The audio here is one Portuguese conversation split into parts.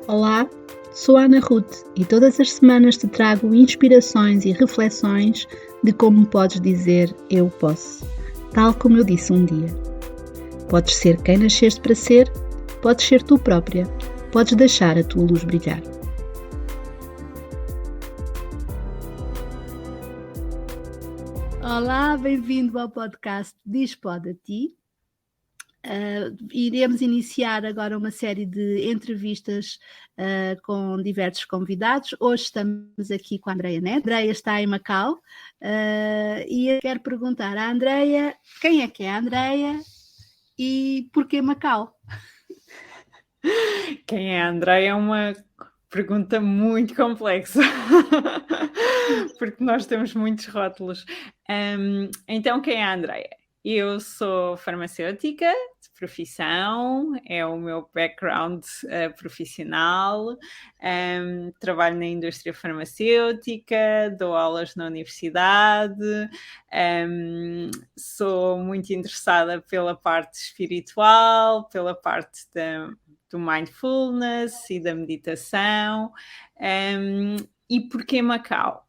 Olá, sou a Ana Ruth e todas as semanas te trago inspirações e reflexões de como podes dizer eu posso, tal como eu disse um dia. Podes ser quem nasceste para ser, podes ser tu própria, podes deixar a tua luz brilhar. Olá, bem-vindo ao podcast Diz Pode a Ti. Iremos iniciar agora uma série de entrevistas com diversos convidados. Hoje estamos aqui com a Andreia Neto. A Andreia está em Macau e eu quero perguntar à Andreia quem é que é a Andreia e porquê Macau? Quem é a Andreia é uma pergunta muito complexa, porque nós temos muitos rótulos. Então, quem é a Andreia? Eu sou farmacêutica de profissão, é o meu background profissional, trabalho na indústria farmacêutica, dou aulas na universidade, sou muito interessada pela parte espiritual, pela parte do mindfulness e da meditação. E porquê Macau?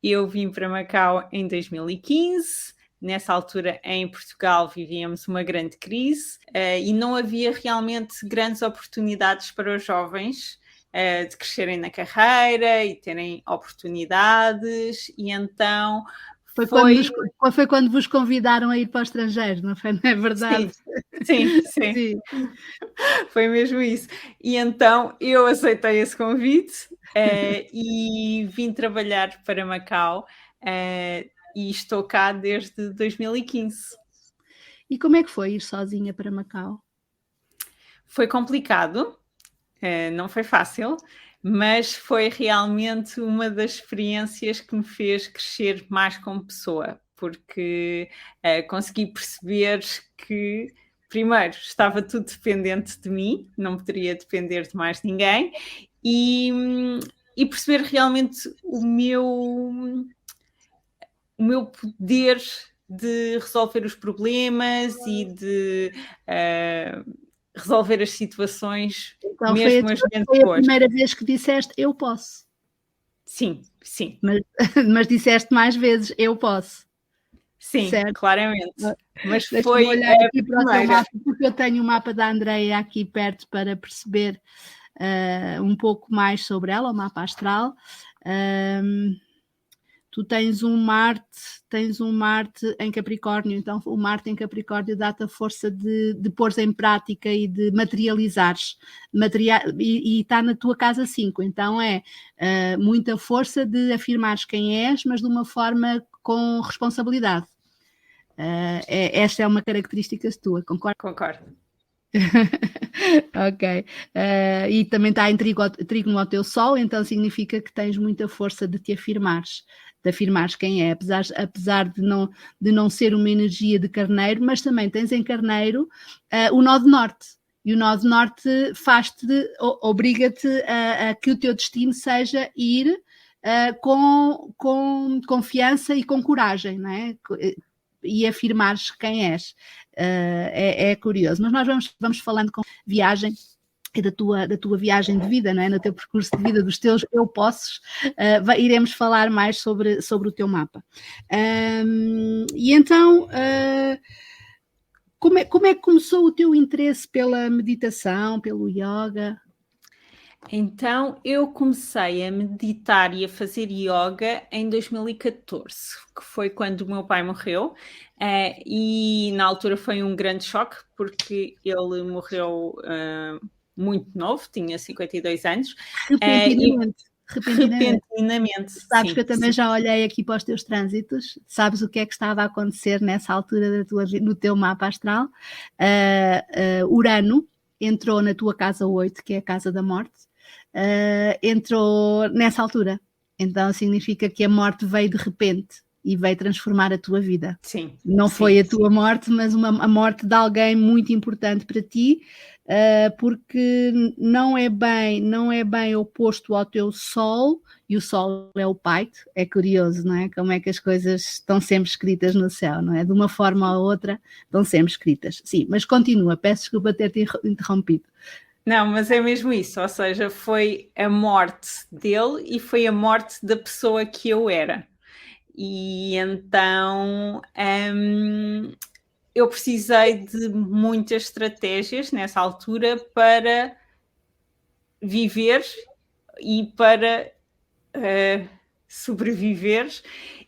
Eu vim para Macau em 2015. Nessa altura, em Portugal, vivíamos uma grande crise e não havia realmente grandes oportunidades para os jovens de crescerem na carreira e terem oportunidades. E então Foi quando vos convidaram a ir para o estrangeiro, não foi? Não é verdade? Sim. Foi mesmo isso. E então eu aceitei esse convite e vim trabalhar para Macau e estou cá desde 2015. E como é que foi ir sozinha para Macau? Foi complicado, não foi fácil, mas foi realmente uma das experiências que me fez crescer mais como pessoa, porque consegui perceber que, primeiro, estava tudo dependente de mim, não poderia depender de mais ninguém, e perceber realmente o meu poder de resolver os problemas e de resolver as situações, Então mesmo as menos foi a boas. primeira vez que disseste eu posso. Sim. Mas disseste mais vezes eu posso. Sim, certo? claramente. Mas Deixa-me foi olhar aqui para o teu primeira. mapa, porque eu tenho o mapa da Andreia aqui perto para perceber um pouco mais sobre ela, o mapa astral. Tu tens um Marte em Capricórnio, então o Marte em Capricórnio dá-te a força de pôr em prática e de materializares, e está na tua casa 5, então é muita força de afirmares quem és, mas de uma forma com responsabilidade. Esta é uma característica tua, concorda? Concordo. Ok. E também está em trígono ao teu Sol, então significa que tens muita força de te afirmares. De afirmares quem é, apesar de não ser uma energia de carneiro, mas também tens em carneiro o nó de norte. E o nó de norte obriga-te a que o teu destino seja ir com confiança e com coragem, não é? E afirmares quem és. É curioso. Mas nós vamos falando com viagem e da tua viagem de vida, não é? No teu percurso de vida, dos teus eu posses, iremos falar mais sobre o teu mapa. E então, como é que começou o teu interesse pela meditação, pelo yoga? Então, eu comecei a meditar e a fazer yoga em 2014, que foi quando o meu pai morreu, e na altura foi um grande choque, porque ele morreu muito novo, tinha 52 anos. Repentinamente. Sabes sim, que eu também já olhei aqui para os teus trânsitos, sabes o que é que estava a acontecer nessa altura da tua vida, no teu mapa astral? Urano entrou na tua casa 8, que é a casa da morte, entrou nessa altura. Então significa que a morte veio de repente e veio transformar a tua vida. Sim. Não foi a tua morte, mas a morte de alguém muito importante para ti, porque não é bem oposto ao teu Sol, e o Sol é o pai. É curioso, não é? Como é que as coisas estão sempre escritas no céu, não é? De uma forma ou outra estão sempre escritas. Sim, mas continua, peço desculpa ter-te interrompido. Não, mas é mesmo isso, ou seja, foi a morte dele e foi a morte da pessoa que eu era. E então eu precisei de muitas estratégias nessa altura para viver e para sobreviver,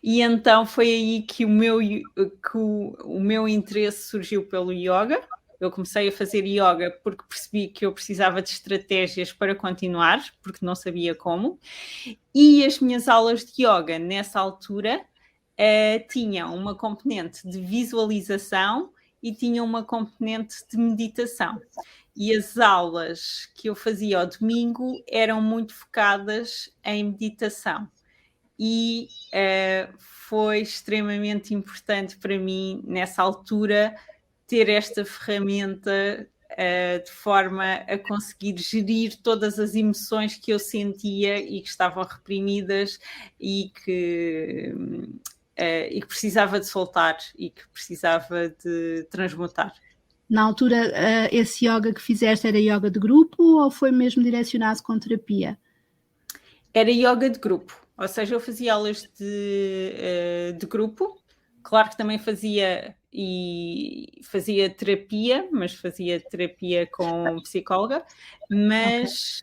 e então foi aí que o meu interesse surgiu pelo yoga. Eu comecei a fazer yoga porque percebi que eu precisava de estratégias para continuar, porque não sabia como. E as minhas aulas de yoga, nessa altura, tinham uma componente de visualização e tinham uma componente de meditação. E as aulas que eu fazia ao domingo eram muito focadas em meditação. E foi extremamente importante para mim, nessa altura, ter esta ferramenta de forma a conseguir gerir todas as emoções que eu sentia e que estavam reprimidas e que precisava de soltar e que precisava de transmutar. Na altura, esse yoga que fizeste era yoga de grupo ou foi mesmo direcionado com terapia? Era yoga de grupo, ou seja, eu fazia aulas de grupo. Claro que também fazia terapia, mas fazia terapia com psicóloga, mas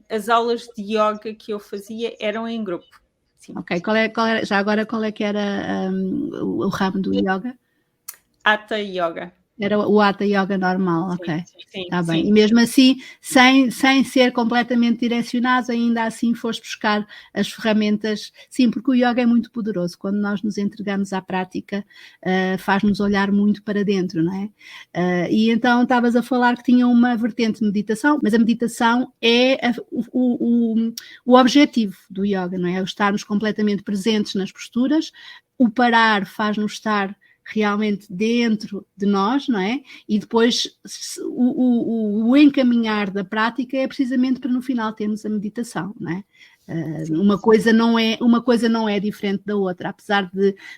as aulas de yoga que eu fazia eram em grupo. Sim. Ok, já agora qual é que era o ramo do yoga? Hatha Yoga. Era o Hatha Yoga normal, sim, ok. Sim, Está bem. sim. E mesmo assim, sem ser completamente direcionado, ainda assim foste buscar as ferramentas. Sim, porque o yoga é muito poderoso. Quando nós nos entregamos à prática, faz-nos olhar muito para dentro, não é? E então estavas a falar que tinha uma vertente de meditação, mas a meditação é o objetivo do yoga, não é? O estarmos completamente presentes nas posturas. O parar faz-nos estar realmente dentro de nós, não é? E depois o encaminhar da prática é precisamente para no final termos a meditação, não é? Uma coisa não é diferente da outra, apesar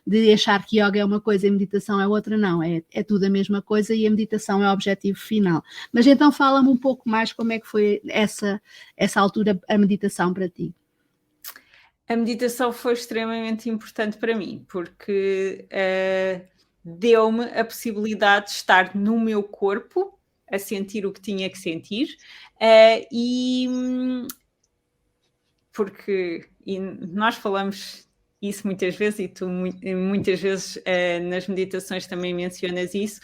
de achar que yoga é uma coisa e meditação é outra, não, é tudo a mesma coisa e a meditação é o objetivo final. Mas então fala-me um pouco mais como é que foi essa altura, a meditação para ti. A meditação foi extremamente importante para mim, porque deu-me a possibilidade de estar no meu corpo, a sentir o que tinha que sentir, porque nós falamos isso muitas vezes, e tu muitas vezes nas meditações também mencionas isso,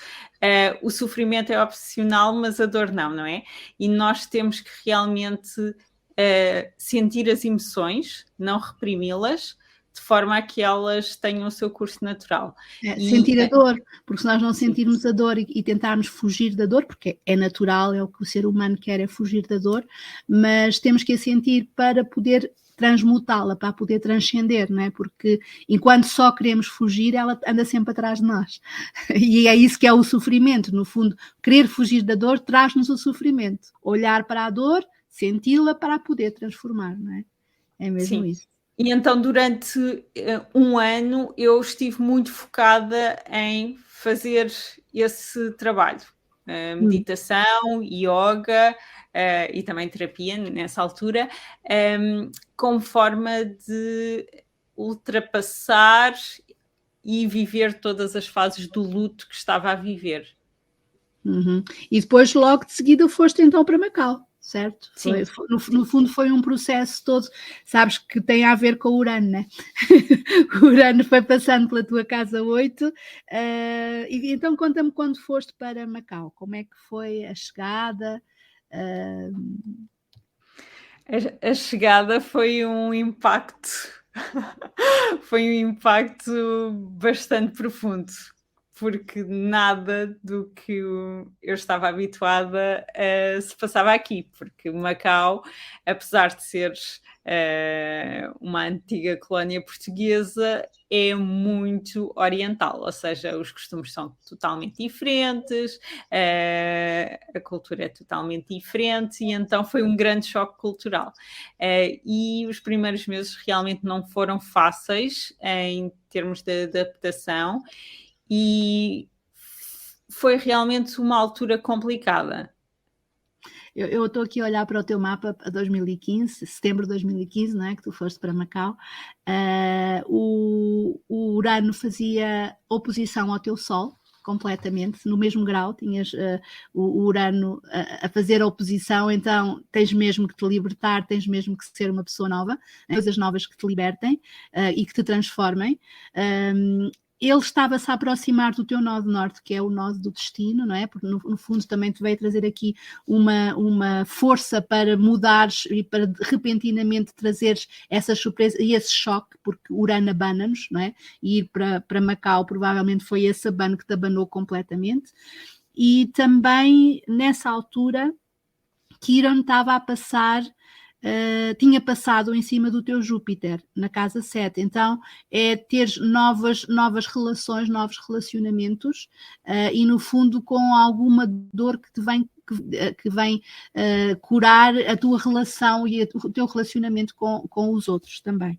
o sofrimento é opcional, mas a dor não é? E nós temos que realmente sentir as emoções, não reprimi-las, de forma a que elas tenham o seu curso natural. Sentir a dor, porque se nós não sentirmos a dor e tentarmos fugir da dor, porque é natural, é o que o ser humano quer, é fugir da dor, mas temos que a sentir para poder transmutá-la, para poder transcender, não é? Porque enquanto só queremos fugir, ela anda sempre atrás de nós. E é isso que é o sofrimento, no fundo, querer fugir da dor traz-nos o sofrimento. Olhar para a dor, senti-la para a poder transformar, não é? É mesmo isso. E então durante um ano eu estive muito focada em fazer esse trabalho. Meditação, yoga e também terapia nessa altura, como forma de ultrapassar e viver todas as fases do luto que estava a viver. Uhum. E depois logo de seguida foste então para Macau, certo? Sim. No fundo foi um processo todo, sabes, que tem a ver com o Urano, né? O Urano foi passando pela tua casa 8, e então conta-me quando foste para Macau, como é que foi a chegada? A chegada foi um impacto, foi um impacto bastante profundo, porque nada do que eu estava habituada se passava aqui, porque Macau, apesar de ser uma antiga colónia portuguesa, é muito oriental, ou seja, os costumes são totalmente diferentes, a cultura é totalmente diferente, e então foi um grande choque cultural. E os primeiros meses realmente não foram fáceis em termos de adaptação, e foi realmente uma altura complicada. Eu estou aqui a olhar para o teu mapa a 2015, setembro de 2015, não é? Que tu foste para Macau. O Urano fazia oposição ao teu Sol, completamente, no mesmo grau, tinhas o Urano a fazer a oposição, então tens mesmo que te libertar, tens mesmo que ser uma pessoa nova, coisas novas que te libertem e que te transformem. Ele estava-se a aproximar do teu nó de norte, que é o nó do destino, não é? Porque no fundo também te veio trazer aqui uma força para mudares e para repentinamente trazeres essa surpresa e esse choque, porque Urano abana-nos, não é? E ir para Macau provavelmente foi esse abano que te abanou completamente. E também nessa altura Quiron estava a passar, tinha passado em cima do teu Júpiter, na casa 7, então é teres novas relações, novos relacionamentos e no fundo com alguma dor que te vem curar a tua relação e o teu relacionamento com os outros também.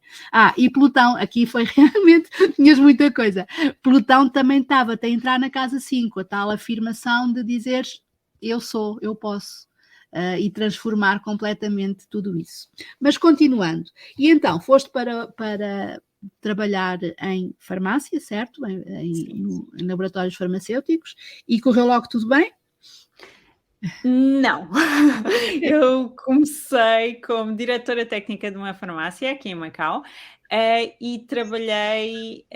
E Plutão, aqui foi realmente, tinhas muita coisa. Plutão também estava-te a entrar na casa 5, a tal afirmação de dizeres eu sou, eu posso. E transformar completamente tudo isso. Mas continuando, e então foste para trabalhar em farmácia, certo? Em laboratórios farmacêuticos, e correu logo tudo bem? Não, eu comecei como diretora técnica de uma farmácia aqui em Macau e trabalhei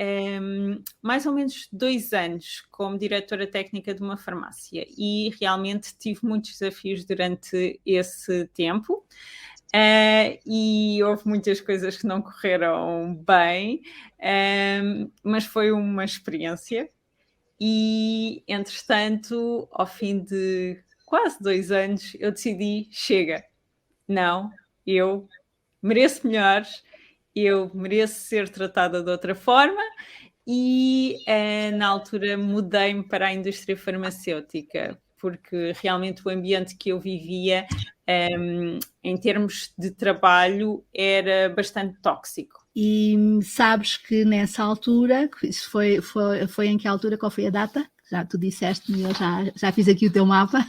mais ou menos 2 anos como diretora técnica de uma farmácia e realmente tive muitos desafios durante esse tempo e houve muitas coisas que não correram bem, mas foi uma experiência e, entretanto, ao fim de quase 2 anos, eu decidi, chega, não, eu mereço melhores, eu mereço ser tratada de outra forma e na altura mudei-me para a indústria farmacêutica, porque realmente o ambiente que eu vivia em termos de trabalho era bastante tóxico. E sabes que nessa altura, isso foi em que altura, qual foi a data? Já tu disseste-me, eu já fiz aqui o teu mapa.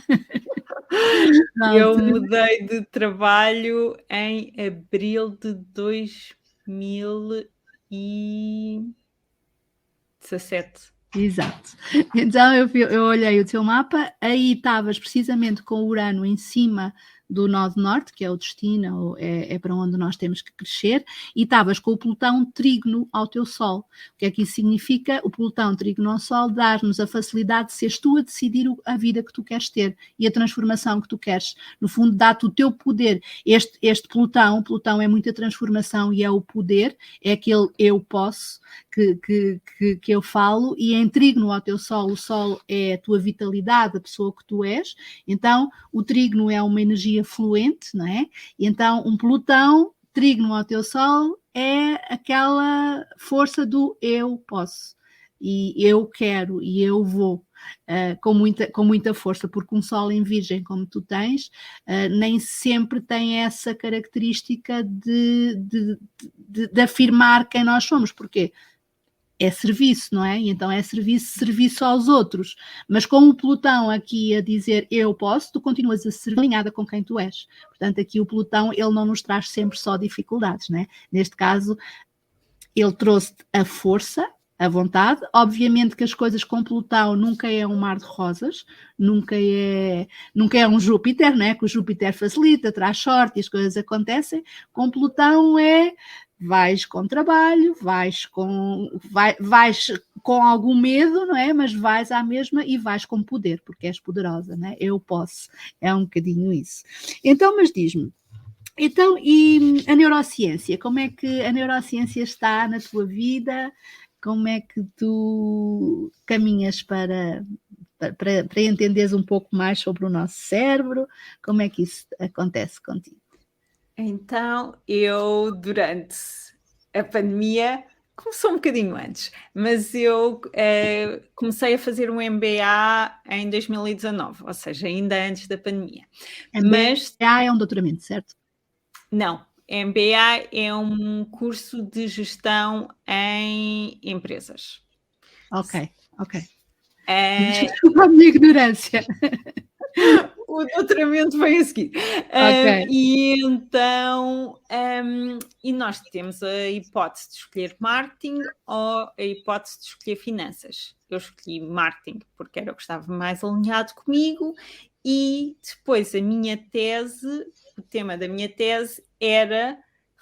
Eu mudei de trabalho em abril de 2017. Exato. Então eu olhei o teu mapa, aí estavas precisamente com o Urano em cima do nó de norte, que é o destino, é para onde nós temos que crescer, e estavas com o Plutão trígono ao teu Sol. O que é que isso significa? O Plutão trígono ao Sol dá-nos a facilidade de seres tu a decidir a vida que tu queres ter e a transformação que tu queres. No fundo, dá-te o teu poder. Este Plutão é muita transformação e é o poder, é aquele eu posso que eu falo, e em trígono ao teu Sol, o Sol é a tua vitalidade, a pessoa que tu és, então o trígono é uma energia fluente, não é? E então um Plutão trígono ao teu Sol é aquela força do eu posso, e eu quero, e eu vou. Com muita força, porque um Sol em Virgem como tu tens, nem sempre tem essa característica de afirmar quem nós somos. Porquê? É serviço, não é? E então é serviço aos outros. Mas com o Plutão aqui a dizer eu posso, tu continuas a ser alinhada com quem tu és. Portanto, aqui o Plutão, ele não nos traz sempre só dificuldades, né? Neste caso, ele trouxe a força, a vontade. Obviamente que as coisas com Plutão nunca é um mar de rosas, nunca é um Júpiter, né? Que o Júpiter facilita, traz sorte e as coisas acontecem. Com Plutão vais com trabalho, vais com algum medo, não é? Mas vais à mesma e vais com poder, porque és poderosa, né? Eu posso. É um bocadinho isso. Então, mas diz-me, então, e a neurociência? Como é que a neurociência está na tua vida? Como é que tu caminhas para entenderes um pouco mais sobre o nosso cérebro? Como é que isso acontece contigo? Então, eu, durante a pandemia, começou um bocadinho antes, mas eu comecei a fazer um MBA em 2019, ou seja, ainda antes da pandemia. MBA é um doutoramento, certo? Não, MBA é um curso de gestão em empresas. Ok. Desculpa a minha ignorância. o doutoramento vem a seguir. Ok. E então, e nós temos a hipótese de escolher marketing ou a hipótese de escolher finanças. Eu escolhi marketing porque era o que estava mais alinhado comigo e depois a minha tese, o tema da minha tese era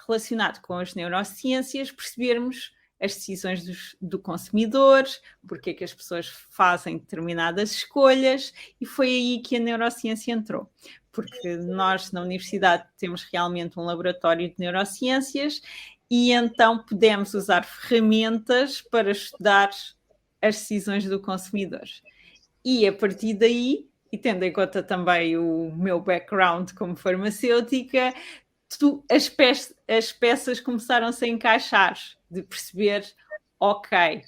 relacionado com as neurociências, percebermos as decisões do consumidor, porque é que as pessoas fazem determinadas escolhas, e foi aí que a neurociência entrou. Porque nós, na universidade, temos realmente um laboratório de neurociências e então podemos usar ferramentas para estudar as decisões do consumidor. E a partir daí, e tendo em conta também o meu background como farmacêutica, as peças começaram-se a encaixar, de perceber, ok,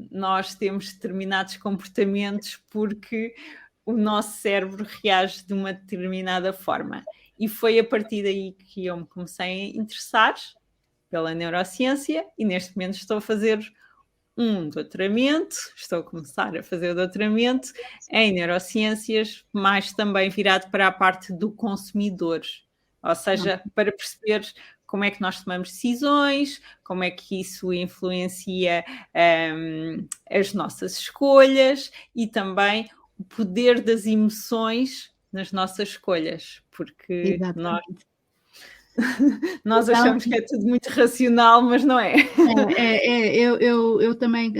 nós temos determinados comportamentos porque o nosso cérebro reage de uma determinada forma. E foi a partir daí que eu me comecei a interessar pela neurociência e neste momento estou a fazer um doutoramento, estou a começar a fazer o doutoramento em neurociências, mas também virado para a parte do consumidor. Ou seja, para perceber como é que nós tomamos decisões, como é que isso influencia as nossas escolhas e também o poder das emoções nas nossas escolhas, porque Exatamente. nós Então, achamos que é tudo muito racional, mas não é. eu também,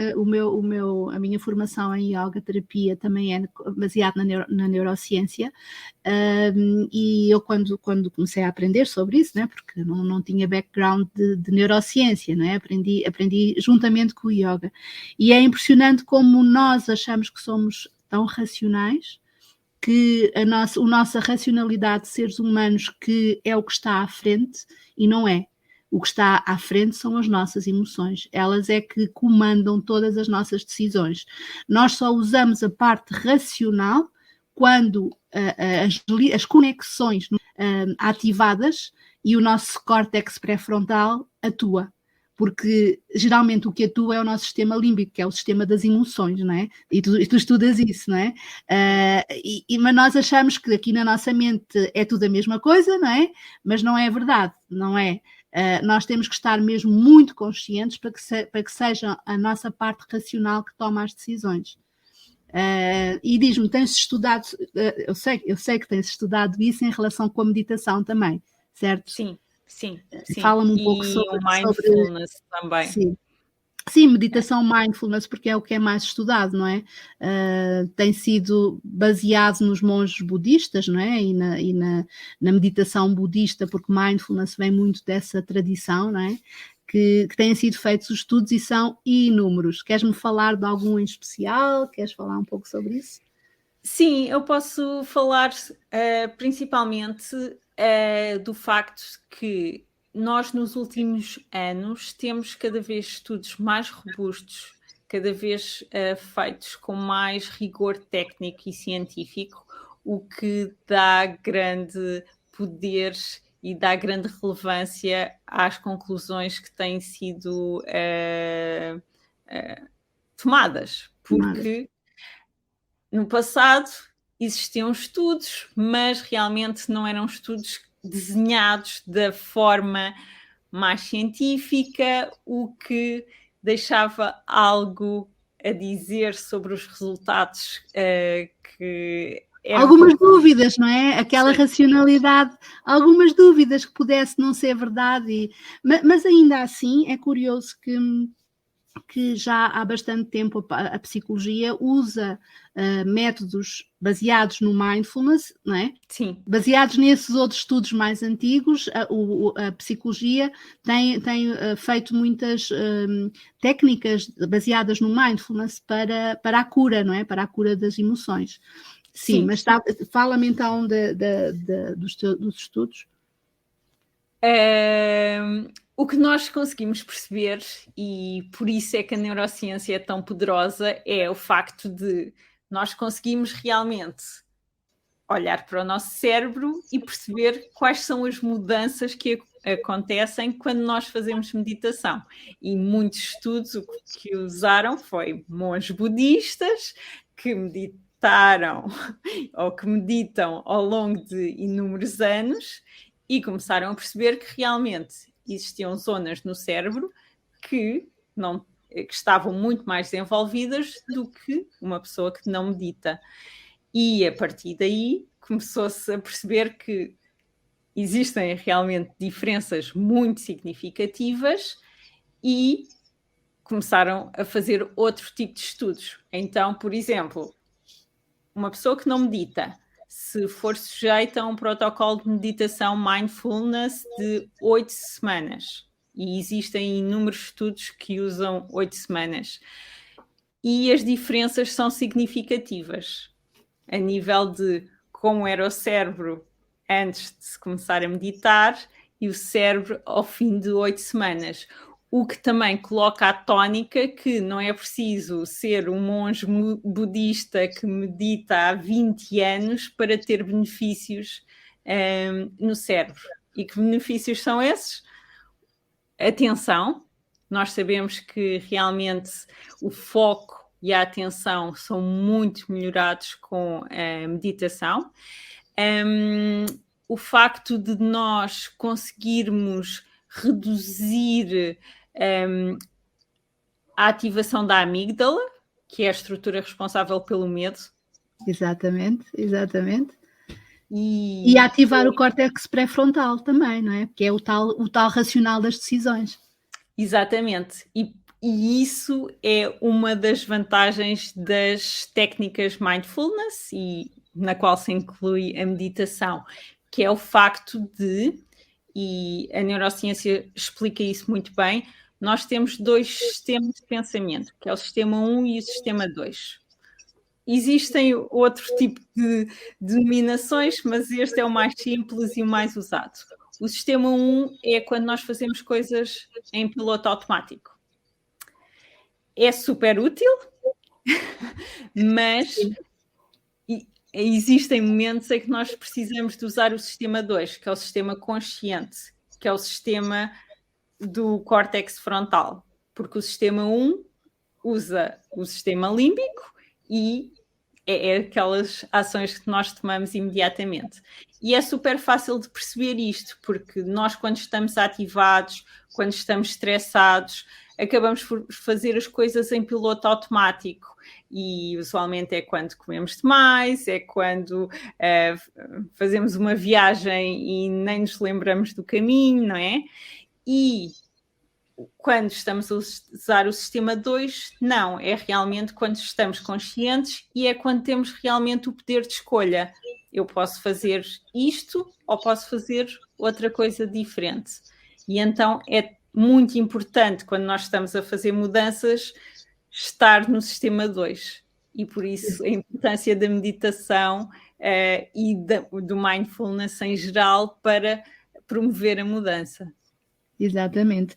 a minha formação em yoga terapia também é baseada na neurociência, e eu quando comecei a aprender sobre isso, né, porque não tinha background de neurociência, né, aprendi juntamente com o yoga, e é impressionante como nós achamos que somos tão racionais, que a nossa racionalidade de seres humanos que é o que está à frente, e não é. O que está à frente são as nossas emoções. Elas é que comandam todas as nossas decisões. Nós só usamos a parte racional quando as conexões ativadas e o nosso córtex pré-frontal atua. Porque geralmente o que atua é o nosso sistema límbico, que é o sistema das emoções, não é? E tu estudas isso, não é? Mas nós achamos que aqui na nossa mente é tudo a mesma coisa, não é? Mas não é verdade, não é? Nós temos que estar mesmo muito conscientes para que seja a nossa parte racional que toma as decisões. E diz-me, tens estudado, eu sei que tens estudado isso em relação com a meditação também, certo? Sim. Fala-me um pouco sobre... o mindfulness também. Sim, meditação mindfulness, porque é o que é mais estudado, não é? Tem sido baseado nos monges budistas, não é? E na meditação budista, porque mindfulness vem muito dessa tradição, não é? Que têm sido feitos os estudos e são inúmeros. Queres-me falar de algum em especial? Queres falar um pouco sobre isso? Sim, eu posso falar principalmente do facto que nós nos últimos anos temos cada vez estudos mais robustos, cada vez feitos com mais rigor técnico e científico, o que dá grande poder e dá grande relevância às conclusões que têm sido tomadas, porque no passado existiam estudos, mas realmente não eram estudos desenhados da forma mais científica, o que deixava algo a dizer sobre os resultados que eram... Algumas dúvidas, não é? Aquela racionalidade, algumas dúvidas que pudesse não ser verdade, mas ainda assim é curioso que já há bastante tempo a psicologia usa métodos baseados no mindfulness, não é? Sim. Baseados nesses outros estudos mais antigos, a psicologia tem feito muitas técnicas baseadas no mindfulness para a cura, não é? Para a cura das emoções. Sim. Mas fala-me então dos estudos. O que nós conseguimos perceber, e por isso é que a neurociência é tão poderosa, é o facto de nós conseguimos realmente olhar para o nosso cérebro e perceber quais são as mudanças que acontecem quando nós fazemos meditação. E muitos estudos o que usaram foi monges budistas que meditaram meditaram ou que meditam ao longo de inúmeros anos e começaram a perceber que realmente existiam zonas no cérebro que estavam muito mais desenvolvidas do que uma pessoa que não medita. E a partir daí começou-se a perceber que existem realmente diferenças muito significativas e começaram a fazer outro tipo de estudos. Então, por exemplo, uma pessoa que não medita, se for sujeita a um protocolo de meditação mindfulness de 8 semanas, e existem inúmeros estudos que usam 8 semanas, e as diferenças são significativas a nível de como era o cérebro antes de se começar a meditar e o cérebro ao fim de 8 semanas. O que também coloca a tónica que não é preciso ser um monge budista que medita há 20 anos para ter benefícios no cérebro. E que benefícios são esses? Atenção. Nós sabemos que realmente o foco e a atenção são muito melhorados com a meditação. O facto de nós conseguirmos reduzir a ativação da amígdala, que é a estrutura responsável pelo medo. Exatamente. E ativar o córtex pré-frontal também, não é? Que é o tal racional das decisões. Exatamente. E isso é uma das vantagens das técnicas mindfulness, e na qual se inclui a meditação, que é o facto de, e a neurociência explica isso muito bem, nós temos 2 sistemas de pensamento, que é o sistema 1 e o sistema 2. Existem outro tipo de denominações, mas este é o mais simples e o mais usado. O sistema 1 é quando nós fazemos coisas em piloto automático. É super útil, mas existem momentos em que nós precisamos de usar o sistema 2, que é o sistema consciente, que é o sistema do córtex frontal, porque o sistema 1 usa o sistema límbico e é aquelas ações que nós tomamos imediatamente. E é super fácil de perceber isto, porque nós, quando estamos ativados, quando estamos estressados, acabamos por fazer as coisas em piloto automático. E usualmente é quando comemos demais, é quando fazemos uma viagem e nem nos lembramos do caminho, não é? E quando estamos a usar o sistema 2, não, é realmente quando estamos conscientes e é quando temos realmente o poder de escolha. Eu posso fazer isto ou posso fazer outra coisa diferente. E então é muito importante, quando nós estamos a fazer mudanças, estar no sistema 2. E por isso a importância da meditação e do mindfulness em geral para promover a mudança. Exatamente.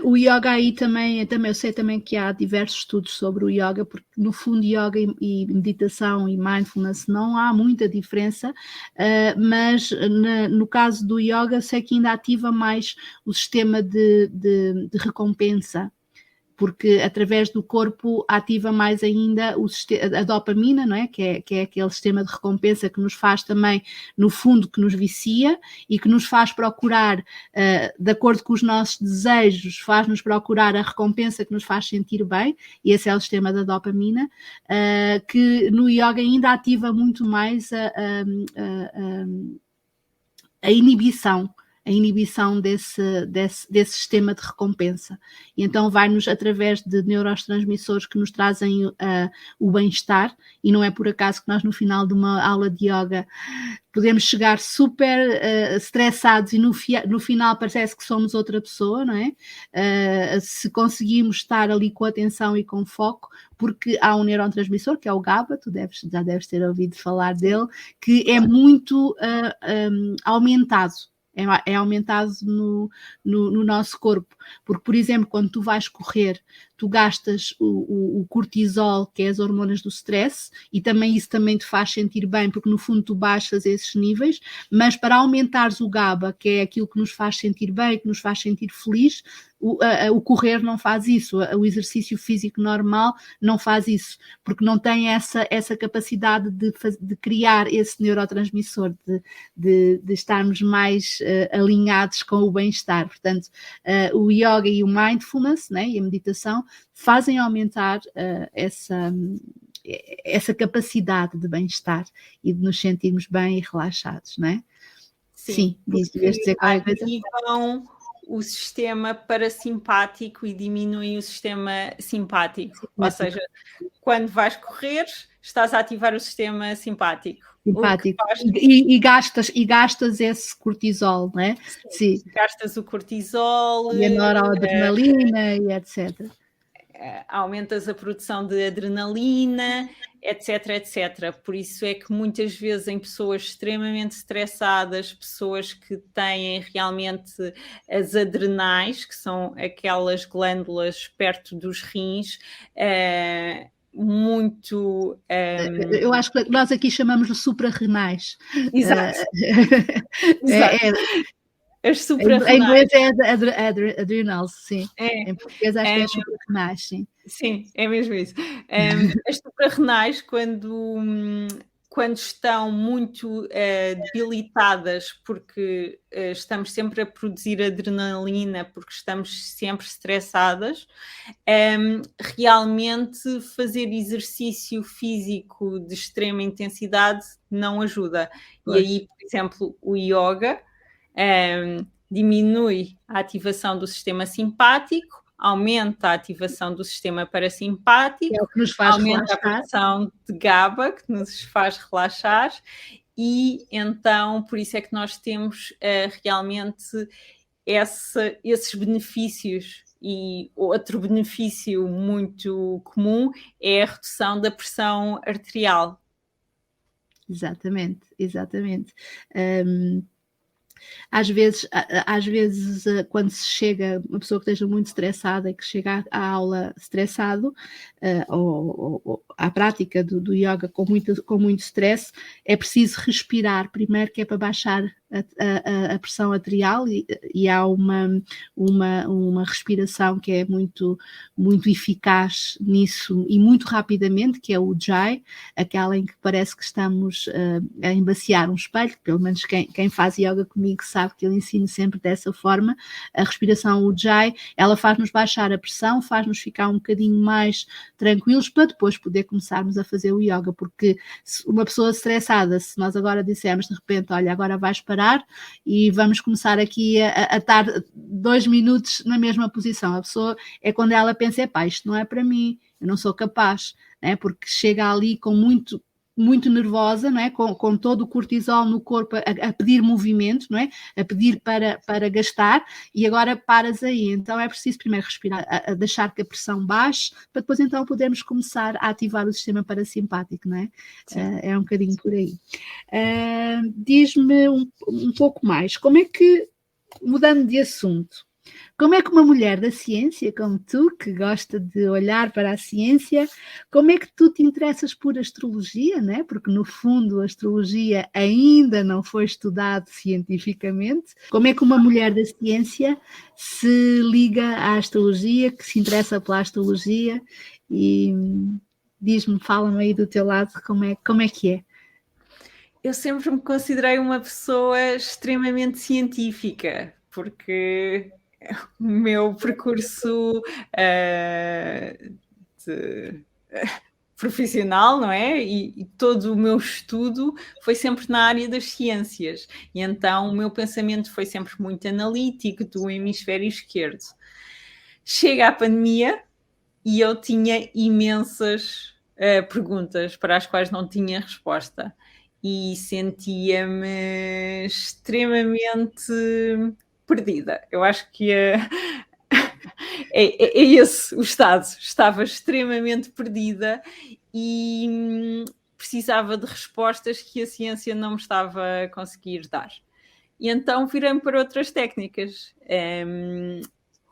O yoga aí também eu sei também que há diversos estudos sobre o yoga, porque no fundo yoga e meditação e mindfulness não há muita diferença, mas no caso do yoga sei que ainda ativa mais o sistema de recompensa, porque através do corpo ativa mais ainda a dopamina, não é? Que é aquele sistema de recompensa que nos faz também, no fundo, que nos vicia e que nos faz procurar, de acordo com os nossos desejos, faz-nos procurar a recompensa que nos faz sentir bem, e esse é o sistema da dopamina, que no yoga ainda ativa muito mais a inibição desse sistema de recompensa. E então vai-nos através de neurotransmissores que nos trazem o bem-estar, e não é por acaso que nós no final de uma aula de yoga podemos chegar super estressados e no final parece que somos outra pessoa, não é? Se conseguimos estar ali com atenção e com foco, porque há um neurotransmissor que é o GABA, já deves ter ouvido falar dele, que é muito aumentado. É aumentado no nosso corpo, porque, por exemplo, quando tu vais correr, tu gastas o cortisol, que é as hormonas do stress, e isso também te faz sentir bem, porque no fundo tu baixas esses níveis, mas para aumentares o GABA, que é aquilo que nos faz sentir bem, que nos faz sentir feliz, o correr não faz isso, o exercício físico normal não faz isso, porque não tem essa capacidade de criar esse neurotransmissor, de estarmos mais alinhados com o bem-estar. Portanto, o yoga e o mindfulness, né, e a meditação fazem aumentar essa capacidade de bem-estar e de nos sentirmos bem e relaxados, não é? Sim, devias dizer qualquer coisa. Ativam o sistema parasimpático e diminuem o sistema simpático. Ou seja, quando vais correr, estás a ativar o sistema simpático. E gastas esse cortisol, não é? Sim. Gastas o cortisol. E a noradrenalina e etc. Aumentas a produção de adrenalina, etc, etc. Por isso é que muitas vezes em pessoas extremamente estressadas, pessoas que têm realmente as adrenais, que são aquelas glândulas perto dos rins, muito... Eu acho que nós aqui chamamos de suprarrenais. Exato. Exato. As suprarrenais. Em inglês é adrenals, sim. Em português acho que é suprarrenais, sim. Sim, é mesmo isso. As suprarrenais, quando estão muito debilitadas, porque estamos sempre a produzir adrenalina, porque estamos sempre estressadas, realmente fazer exercício físico de extrema intensidade não ajuda. Pois. E aí, por exemplo, o yoga diminui a ativação do sistema simpático, aumenta a ativação do sistema parasimpático, que é o que nos faz aumenta relaxar. A produção de GABA, que nos faz relaxar, e então por isso é que nós temos realmente esses benefícios. E outro benefício muito comum é a redução da pressão arterial. Exatamente. Às vezes, quando se chega, uma pessoa que esteja muito estressada e que chega à aula estressado, ou à prática do yoga com muito stress, é preciso respirar primeiro, que é para baixar a pressão arterial, e há uma respiração que é muito, muito eficaz nisso e muito rapidamente, que é o Ujjayi, aquela em que parece que estamos a embaciar um espelho. Pelo menos quem faz yoga comigo sabe que eu ensino sempre dessa forma. A respiração Ujjayi, ela faz-nos baixar a pressão, faz-nos ficar um bocadinho mais tranquilos para depois poder começarmos a fazer o yoga, porque uma pessoa estressada, se nós agora dissermos de repente, olha, agora vais parar e vamos começar aqui a estar 2 minutos na mesma posição, a pessoa é quando ela pensa, isto não é para mim, eu não sou capaz, né? Porque chega ali com muito nervosa, não é? Com todo o cortisol no corpo a pedir movimento, não é? A pedir para gastar, e agora paras aí. Então é preciso primeiro respirar, a deixar que a pressão baixe, para depois então podermos começar a ativar o sistema parasimpático, não é? É um bocadinho por aí. Diz-me um pouco mais, como é que, mudando de assunto, como é que uma mulher da ciência, como tu, que gosta de olhar para a ciência, como é que tu te interessas por astrologia, né? Porque no fundo a astrologia ainda não foi estudado cientificamente. Como é que uma mulher da ciência se liga à astrologia, que se interessa pela astrologia? E diz-me, fala-me aí do teu lado, como é que é? Eu sempre me considerei uma pessoa extremamente científica, porque o meu percurso profissional, não é? E todo o meu estudo foi sempre na área das ciências. E então o meu pensamento foi sempre muito analítico, do hemisfério esquerdo. Chega a pandemia e eu tinha imensas perguntas para as quais não tinha resposta. E sentia-me extremamente perdida. Eu acho que é esse o estado. Estava extremamente perdida e precisava de respostas que a ciência não me estava a conseguir dar. E então virei-me para outras técnicas.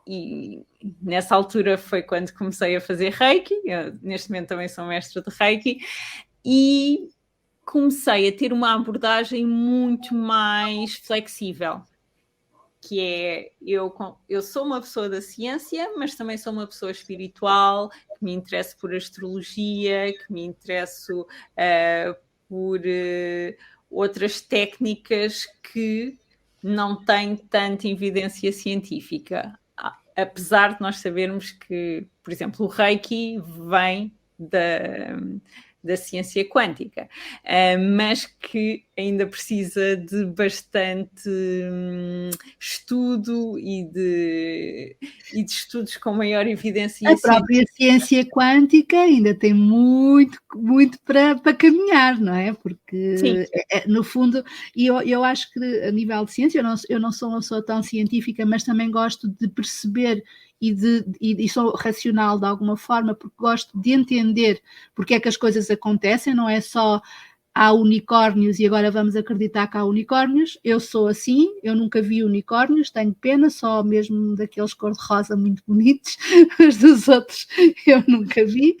E nessa altura foi quando comecei a fazer Reiki. Eu, neste momento também sou mestre de Reiki. E comecei a ter uma abordagem muito mais flexível. que é, eu sou uma pessoa da ciência, mas também sou uma pessoa espiritual, que me interesso por astrologia, que me interesso por outras técnicas que não têm tanta evidência científica. Apesar de nós sabermos que, por exemplo, o Reiki vem da ciência quântica, mas que ainda precisa de bastante estudo e de estudos com maior evidência A própria ciência quântica ainda tem muito, muito para caminhar, não é? Porque, no fundo, eu acho que a nível de ciência, eu não sou uma pessoa tão científica, mas também gosto de perceber e sou racional de alguma forma, porque gosto de entender porque é que as coisas acontecem, não é só há unicórnios e agora vamos acreditar que há unicórnios. Eu sou assim, eu nunca vi unicórnios, tenho pena, só mesmo daqueles cor-de-rosa muito bonitos, mas dos outros eu nunca vi.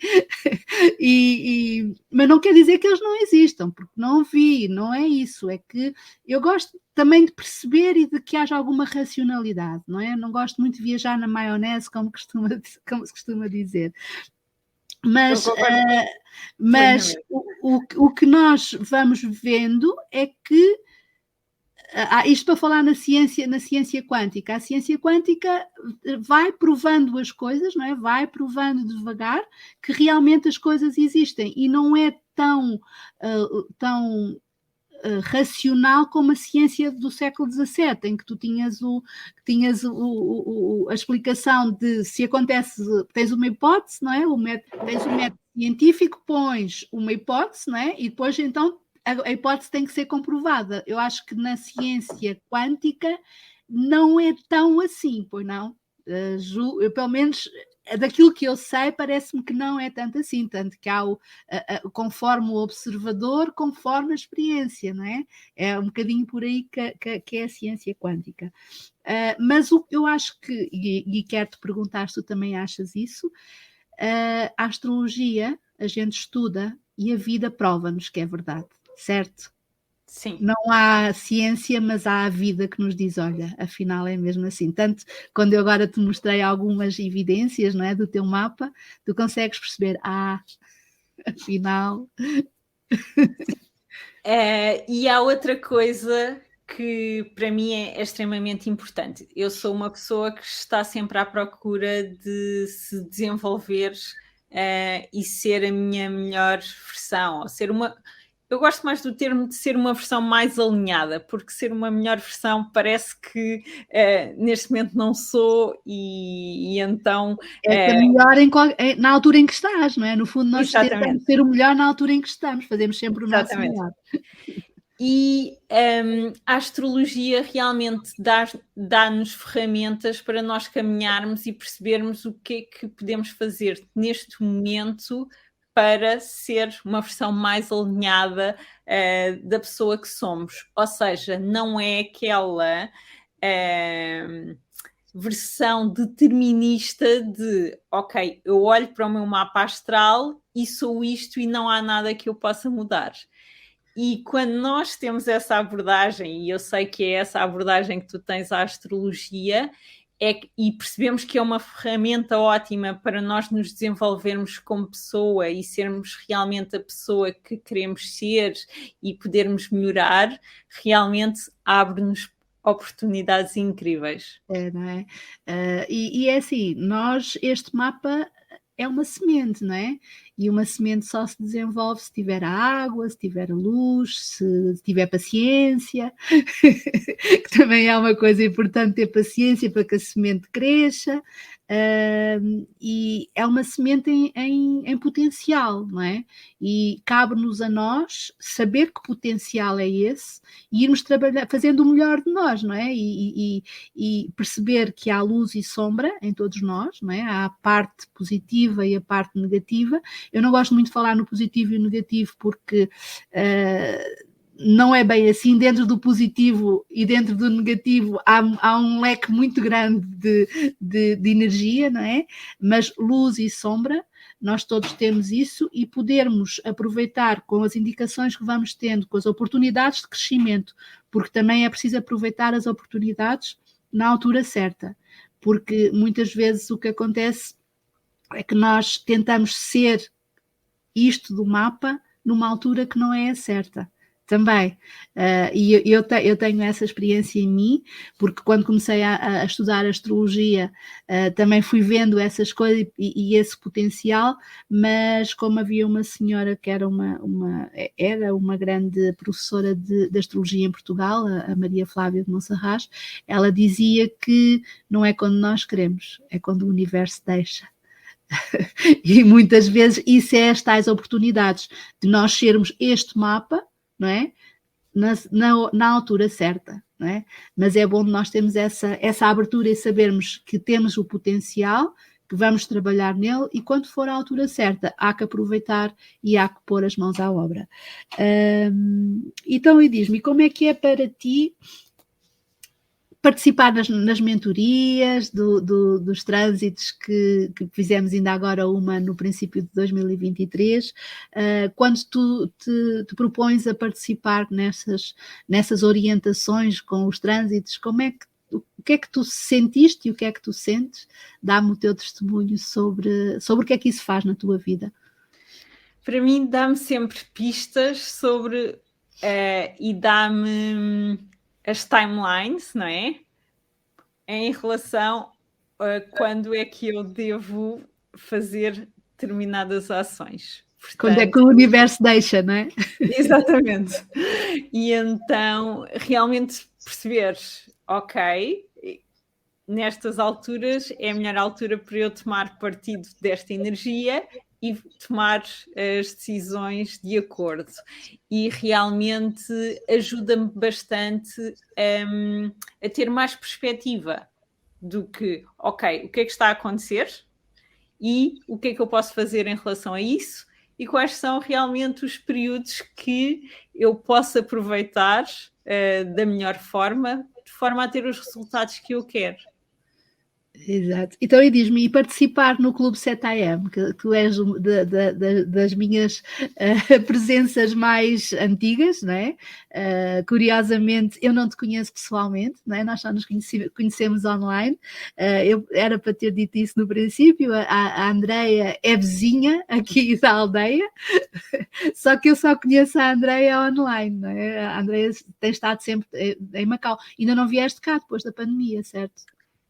Mas não quer dizer que eles não existam, porque não vi, não é isso, é que eu gosto também de perceber e de que haja alguma racionalidade, não é? Não gosto muito de viajar na maionese, como se costuma dizer. Mas o que nós vamos vendo é que, isto para falar na ciência quântica, a ciência quântica vai provando as coisas, não é? Vai provando devagar que realmente as coisas existem e não é tão racional como a ciência do século XVII, em que tu tinhas a explicação de se acontece, tens uma hipótese, não é? Tens um método científico, pões uma hipótese, não é? E depois então a hipótese tem que ser comprovada. Eu acho que na ciência quântica não é tão assim, pois não? Eu, pelo menos daquilo que eu sei, parece-me que não é tanto assim, tanto que há conforme o observador, conforme a experiência, não é? É um bocadinho por aí que é a ciência quântica. Mas eu acho que, e quero-te perguntar se tu também achas isso, a astrologia a gente estuda e a vida prova-nos que é verdade, certo? Sim. Não há ciência, mas há a vida que nos diz, olha, afinal é mesmo assim. Tanto quando eu agora te mostrei algumas evidências, não é, do teu mapa, tu consegues perceber, afinal... E há outra coisa que para mim é extremamente importante. Eu sou uma pessoa que está sempre à procura de se desenvolver e ser a minha melhor versão, ou ser uma... Eu gosto mais do termo de ser uma versão mais alinhada, porque ser uma melhor versão parece que neste momento não sou e então... É melhor na altura em que estás, não é? No fundo nós tentamos ser o melhor na altura em que estamos, fazemos sempre o nosso melhor. E a astrologia realmente dá-nos ferramentas para nós caminharmos e percebermos o que é que podemos fazer neste momento para ser uma versão mais alinhada da pessoa que somos. Ou seja, não é aquela versão determinista de, ok, eu olho para o meu mapa astral e sou isto e não há nada que eu possa mudar. E quando nós temos essa abordagem, e eu sei que é essa abordagem que tu tens à astrologia, e percebemos que é uma ferramenta ótima para nós nos desenvolvermos como pessoa e sermos realmente a pessoa que queremos ser e podermos melhorar, realmente abre-nos oportunidades incríveis. Não é? E é assim, este mapa é uma semente, não é? E uma semente só se desenvolve se tiver a água, se tiver a luz, se tiver paciência, que também é uma coisa importante, ter paciência para que a semente cresça. E é uma semente em potencial, não é? E cabe-nos a nós saber que potencial é esse e irmos trabalhar, fazendo o melhor de nós, não é? E perceber que há luz e sombra em todos nós, não é? Há a parte positiva e a parte negativa. Eu não gosto muito de falar no positivo e no negativo porque não é bem assim. Dentro do positivo e dentro do negativo há um leque muito grande de energia, não é? Mas luz e sombra, nós todos temos isso e podermos aproveitar com as indicações que vamos tendo, com as oportunidades de crescimento, porque também é preciso aproveitar as oportunidades na altura certa, porque muitas vezes o que acontece é que nós tentamos ser isto do mapa numa altura que não é a certa. Também, e eu tenho essa experiência em mim, porque quando comecei a estudar astrologia, também fui vendo essas coisas e esse potencial, mas como havia uma senhora que era uma grande professora de astrologia em Portugal, a Maria Flávia de Monserrat, ela dizia que não é quando nós queremos, é quando o universo deixa. E muitas vezes isso é as tais oportunidades de nós sermos este mapa, não é? Na altura certa, não é? Mas é bom nós termos essa abertura e sabermos que temos o potencial, que vamos trabalhar nele e quando for a altura certa há que aproveitar e há que pôr as mãos à obra. Então, e diz-me, como é que é para ti participar nas mentorias dos trânsitos que fizemos ainda agora uma no princípio de 2023, quando tu te propões a participar nessas orientações com os trânsitos, o que é que tu sentiste e o que é que tu sentes? Dá-me o teu testemunho sobre o que é que isso faz na tua vida. Para mim dá-me sempre pistas sobre e dá-me as timelines, não é? Em relação a quando é que eu devo fazer determinadas ações. Portanto, quando é que o universo deixa, não é? Exatamente. E então, realmente perceberes, ok, nestas alturas é a melhor altura para eu tomar partido desta energia e tomar as decisões de acordo. E realmente ajuda-me bastante a ter mais perspectiva do que, ok, o que é que está a acontecer e o que é que eu posso fazer em relação a isso e quais são realmente os períodos que eu posso aproveitar da melhor forma, de forma a ter os resultados que eu quero. Exato. Então, e diz-me, e participar no Clube 7am, que tu és das minhas presenças mais antigas, não é? Curiosamente, eu não te conheço pessoalmente, não é? Nós só nos conhecemos online. Eu era para ter dito isso no princípio, a Andreia é vizinha aqui da aldeia, só que eu só conheço a Andreia online, não é? A Andreia tem estado sempre em Macau. Ainda não vieste cá depois da pandemia, certo?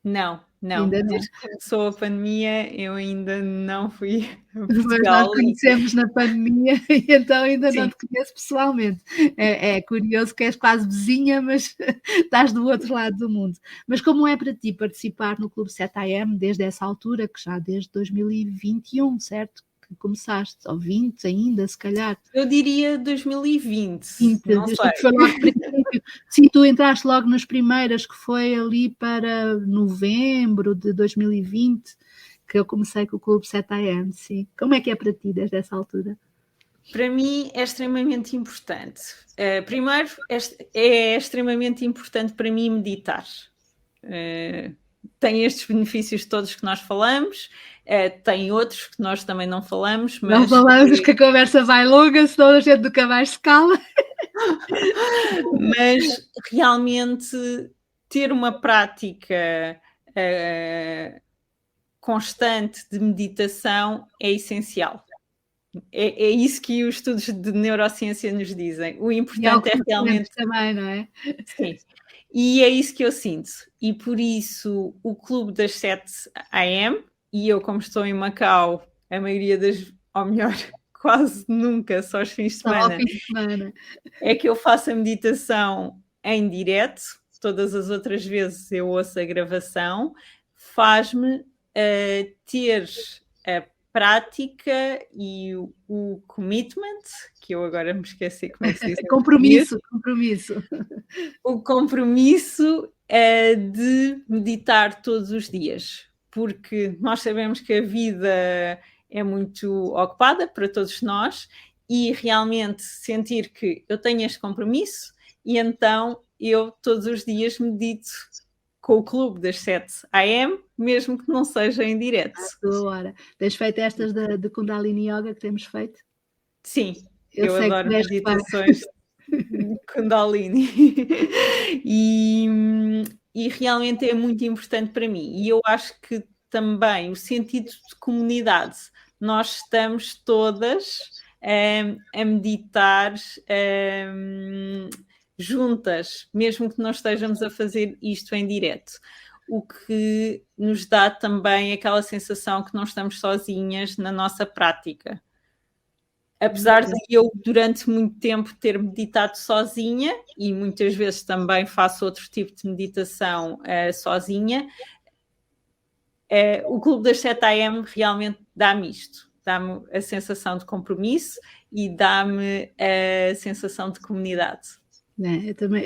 Não. Ainda não. Desde que começou a pandemia, eu ainda não fui a Portugal. Mas nós conhecemos na pandemia e então ainda não te conheço pessoalmente. É curioso que és quase vizinha, mas estás do outro lado do mundo. Mas como é para ti participar no Clube 7am desde essa altura, que já desde 2021, certo? Que começaste, ou 20 ainda, se calhar. Eu diria 2020, não sei. Foi logo princípio. Sim, tu entraste logo nas primeiras, que foi ali para novembro de 2020, que eu comecei com o Clube 7am, sim. Como é que é para ti desde essa altura? Para mim é extremamente importante. Primeiro, é extremamente importante para mim meditar. Tem estes benefícios todos que nós falamos, tem outros que nós também não falamos, mas... Não falamos que a conversa vai longa, senão a gente nunca mais se cala. Mas realmente ter uma prática constante de meditação é essencial. É isso que os estudos de neurociência nos dizem. O importante é realmente... também, não é? Sim. E é isso que eu sinto. E por isso o Clube das 7am, e eu como estou em Macau, a maioria ou melhor, quase nunca, só aos fins de semana, é que eu faço a meditação em direto. Todas as outras vezes eu ouço a gravação. Faz-me ter a prática e o commitment, que eu agora me esqueci como é que se diz. Compromisso. O compromisso de meditar todos os dias, porque nós sabemos que a vida é muito ocupada para todos nós e realmente sentir que eu tenho este compromisso e então eu todos os dias medito com o clube das 7am, mesmo que não seja em direto. Hora. Tens feito estas de Kundalini Yoga que temos feito? Sim, eu adoro meditações de Kundalini. e realmente é muito importante para mim. E eu acho que também o sentido de comunidade, nós estamos todas a meditar juntas, mesmo que não estejamos a fazer isto em direto, o que nos dá também aquela sensação que não estamos sozinhas na nossa prática. Apesar de eu, durante muito tempo, ter meditado sozinha, e muitas vezes também faço outro tipo de meditação sozinha, o Clube das 7 AM realmente dá-me isto. Dá-me a sensação de compromisso e dá-me a sensação de comunidade.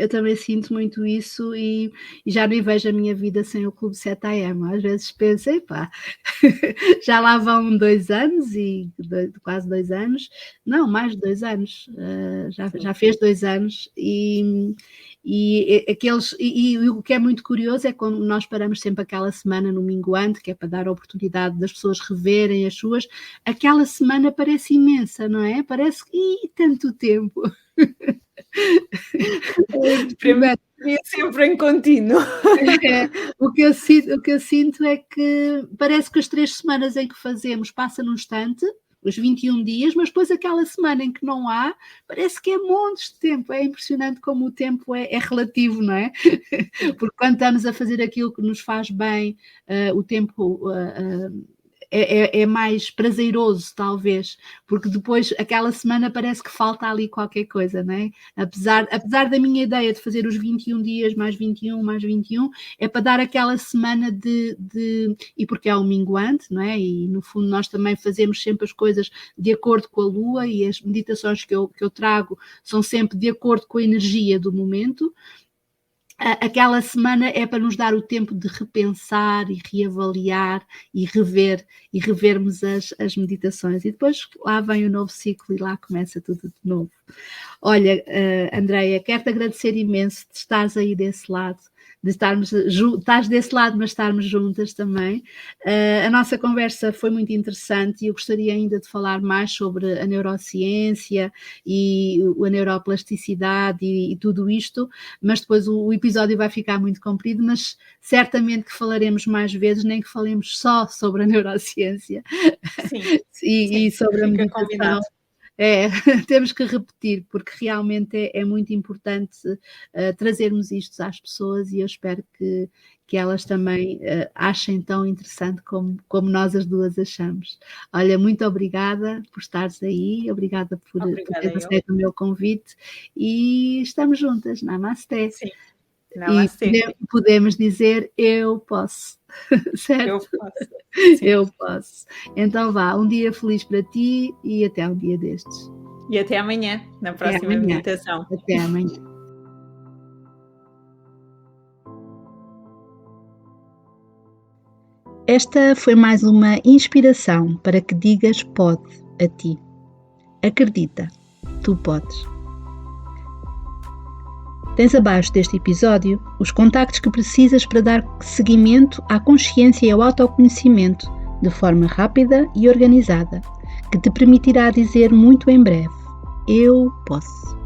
Eu também sinto muito isso e já nem vejo a minha vida sem o Clube 7 AM. Às vezes penso, epá, já lá vão 2 anos quase 2 anos, não, mais de 2 anos, já fez 2 anos e o que é muito curioso é quando nós paramos sempre aquela semana no minguante, que é para dar a oportunidade das pessoas reverem as suas, aquela semana parece imensa, não é? Parece que tanto tempo. Para mim é sempre em contínuo. O que eu sinto é que parece que as 3 semanas em que fazemos passa num instante, os 21 dias, mas depois aquela semana em que não há, parece que é montes de tempo. É impressionante como o tempo é relativo, não é? Porque quando estamos a fazer aquilo que nos faz bem, o tempo é mais prazeroso, talvez, porque depois aquela semana parece que falta ali qualquer coisa, não é? Apesar da minha ideia de fazer os 21 dias mais 21, mais 21, é para dar aquela semana e porque é um minguante, não é? E no fundo nós também fazemos sempre as coisas de acordo com a lua e as meditações que eu trago são sempre de acordo com a energia do momento. Aquela semana é para nos dar o tempo de repensar e reavaliar e revermos as meditações. E depois lá vem o novo ciclo e lá começa tudo de novo. Olha, Andreia, quero-te agradecer imenso de estares aí desse lado, estás desse lado, mas estarmos juntas também. A nossa conversa foi muito interessante e eu gostaria ainda de falar mais sobre a neurociência e a neuroplasticidade e tudo isto, mas depois o episódio vai ficar muito comprido, mas certamente que falaremos mais vezes, nem que falemos só sobre a neurociência. Sim, e sobre a meditação. Combinado. Temos que repetir, porque realmente é muito importante trazermos isto às pessoas e eu espero que elas também achem tão interessante como nós as duas achamos. Olha, muito obrigada por estares aí, obrigada por teres aceito o meu convite e estamos juntas, Namastê. Sim. Namastê. E podemos dizer eu posso, certo? Eu posso. Sim. Eu posso. Então vá, um dia feliz para ti e até um dia destes. E até amanhã, na próxima meditação. Até amanhã. Esta foi mais uma inspiração para que digas pode a ti. Acredita, tu podes. Tens abaixo deste episódio os contactos que precisas para dar seguimento à consciência e ao autoconhecimento de forma rápida e organizada, que te permitirá dizer muito em breve: eu posso.